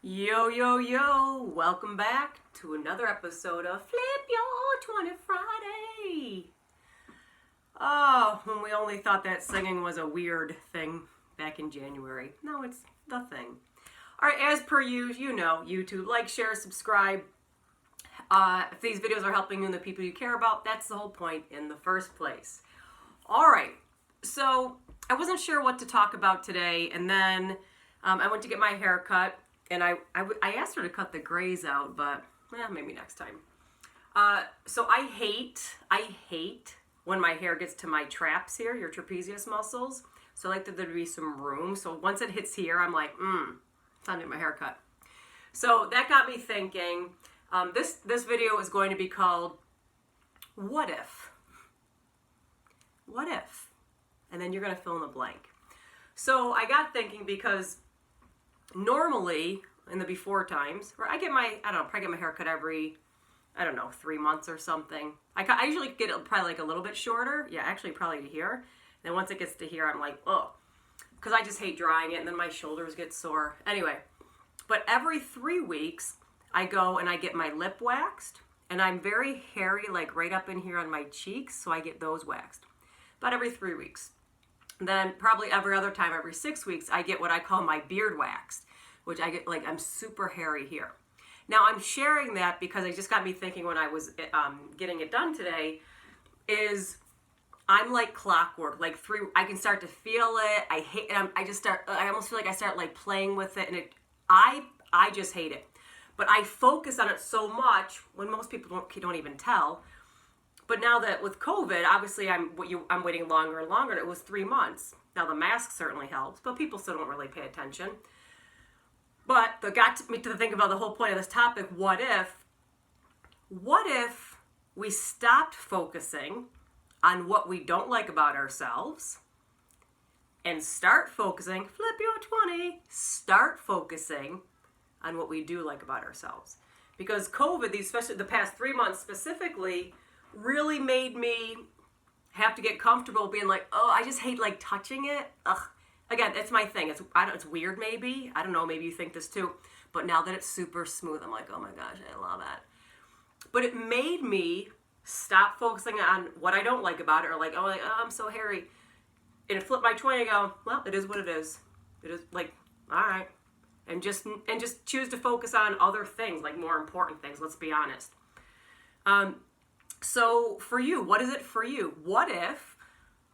Yo, yo, yo, welcome back to another episode of Flip Your 20 Friday. Oh, when we only thought that singing was a weird thing back in January. No, it's the thing. All right, as per usual, you know, YouTube, like, share, subscribe. If these videos are helping you and the people you care about, that's the whole point in the first place. All right, so I wasn't sure what to talk about today, and then I went to get my hair cut. And I asked her to cut the grays out, but maybe next time. So I hate when my hair gets to my traps here, your trapezius muscles. So I like that there to be some room. So once it hits here, I'm like, time to get my hair cut. So that got me thinking. This video is going to be called, What If? What if? And then you're going to fill in the blank. So I got thinking because normally, in the before times, where I get my, probably get my hair cut every, 3 months or something. I usually get it probably like a little bit shorter. Yeah, actually probably to here. Then once it gets to here, I'm like, oh. Because I just hate drying it, and then my shoulders get sore. Anyway, but every 3 weeks, I go and I get my lip waxed. And I'm very hairy, like right up in here on my cheeks, so I get those waxed. About every 3 weeks. Then probably every other time, every 6 weeks, I get what I call my beard waxed, which I get like I'm super hairy here. Now I'm sharing that because it just got me thinking when I was getting it done today, is I'm like clockwork. Like I can start to feel it. I hate it. I almost feel like I start like playing with it, and I just hate it. But I focus on it so much when most people don't even tell. But now that with COVID, obviously I'm waiting longer and longer, and it was 3 months. Now the mask certainly helps, but people still don't really pay attention. But that got me to think about the whole point of this topic, what if? What if we stopped focusing on what we don't like about ourselves and start focusing, flip your 20, start focusing on what we do like about ourselves? Because COVID, especially the past 3 months specifically, really made me have to get comfortable being like, oh, I just hate like touching it. Ugh. Again, it's my thing. It's weird maybe. I don't know, maybe you think this too. But now that it's super smooth, I'm like, oh my gosh, I love that. But it made me stop focusing on what I don't like about it, or like, oh, I'm so hairy. And flip my 20 and go, well, it is what it is. It is like, all right. And just choose to focus on other things, like more important things, let's be honest. So for you, what is it for you? What if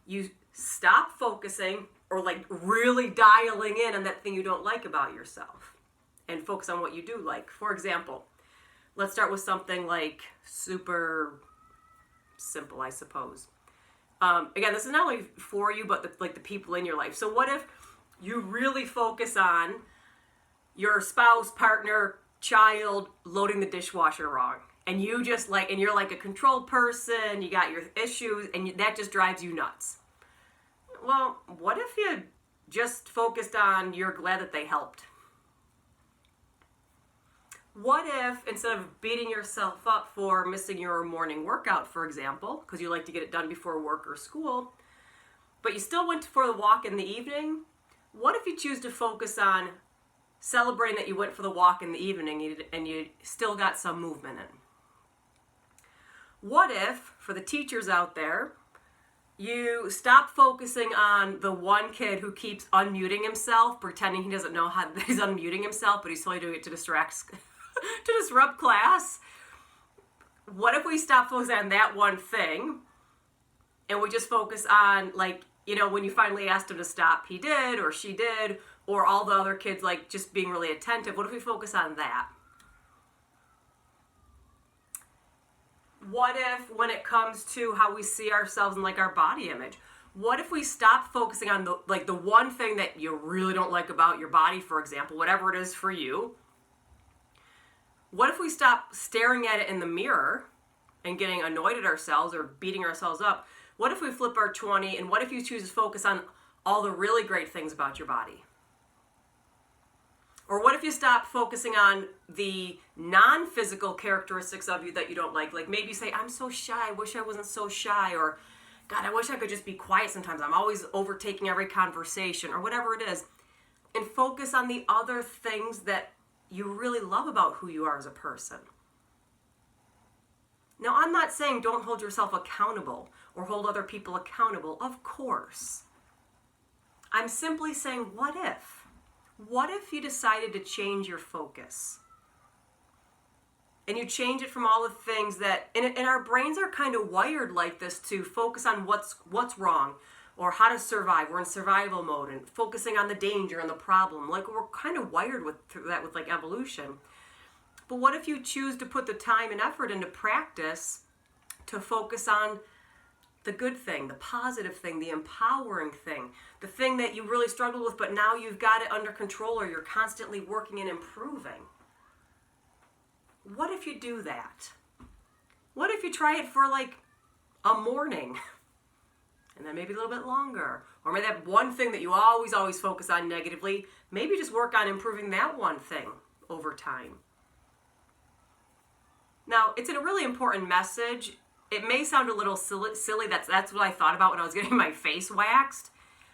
you stop focusing or like really dialing in on that thing you don't like about yourself and focus on what you do like? For example, let's start with something like super simple, I suppose. Again, this is not only for you, but the people in your life. So what if you really focus on your spouse, partner, child loading the dishwasher wrong? And you just and you're like a control person, you got your issues, and that just drives you nuts. Well, what if you just focused on you're glad that they helped? What if, instead of beating yourself up for missing your morning workout, for example, because you like to get it done before work or school, but you still went for the walk in the evening, what if you choose to focus on celebrating that you went for the walk in the evening and you still got some movement in? What if, for the teachers out there, you stop focusing on the one kid who keeps unmuting himself, pretending he doesn't know how he's unmuting himself, but he's totally doing it to disrupt class? What if we stop focusing on that one thing and we just focus on, when you finally asked him to stop, he did, or she did, or all the other kids just being really attentive? What if we focus on that? What if, when it comes to how we see ourselves and our body image, what if we stop focusing on the one thing that you really don't like about your body, for example, whatever it is for you? What if we stop staring at it in the mirror and getting annoyed at ourselves or beating ourselves up? What if we flip our 20, and what if you choose to focus on all the really great things about your body? Or what if you stop focusing on the non-physical characteristics of you that you don't like? Like maybe you say, I'm so shy, I wish I wasn't so shy, or God, I wish I could just be quiet sometimes. I'm always overtaking every conversation, or whatever it is. And focus on the other things that you really love about who you are as a person. Now, I'm not saying don't hold yourself accountable or hold other people accountable. Of course. I'm simply saying, what if? What if you decided to change your focus? And you change it from all the things that, and our brains are kind of wired like this to focus on what's wrong or how to survive. We're in survival mode and focusing on the danger and the problem. Like we're kind of wired with that with like evolution. But what if you choose to put the time and effort into practice to focus on the good thing, the positive thing, the empowering thing, the thing that you really struggled with, but now you've got it under control or you're constantly working and improving? What if you do that? What if you try it for like a morning and then maybe a little bit longer? Or maybe that one thing that you always focus on negatively, maybe just work on improving that one thing over time. Now, it's a really important message. It may sound a little silly. That's what I thought about when I was getting my face waxed.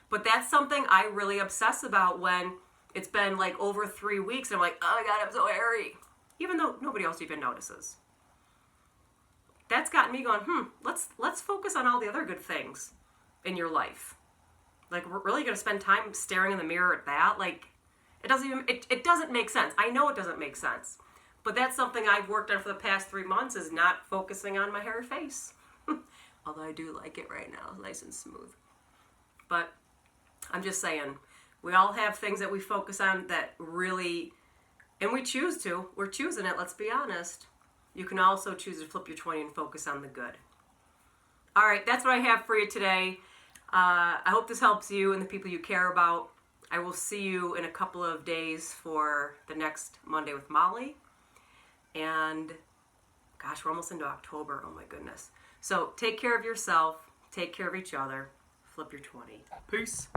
But that's something I really obsess about when it's been like over 3 weeks. And I'm like, oh my God, I'm so hairy. Even though nobody else even notices. That's gotten me going, let's focus on all the other good things in your life. Like, we're really going to spend time staring in the mirror at that? Like, it doesn't make sense. I know it doesn't make sense. But that's something I've worked on for the past 3 months, is not focusing on my hairy face. Although I do like it right now, nice and smooth. But I'm just saying, we all have things that we focus on that really, and we choose to. We're choosing it, let's be honest. You can also choose to flip your 20 and focus on the good. All right, that's what I have for you today. I hope this helps you and the people you care about. I will see you in a couple of days for the next Monday with Molly. And gosh, we're almost into October. Oh my goodness. So take care of yourself. Take care of each other. Flip your 20. Peace.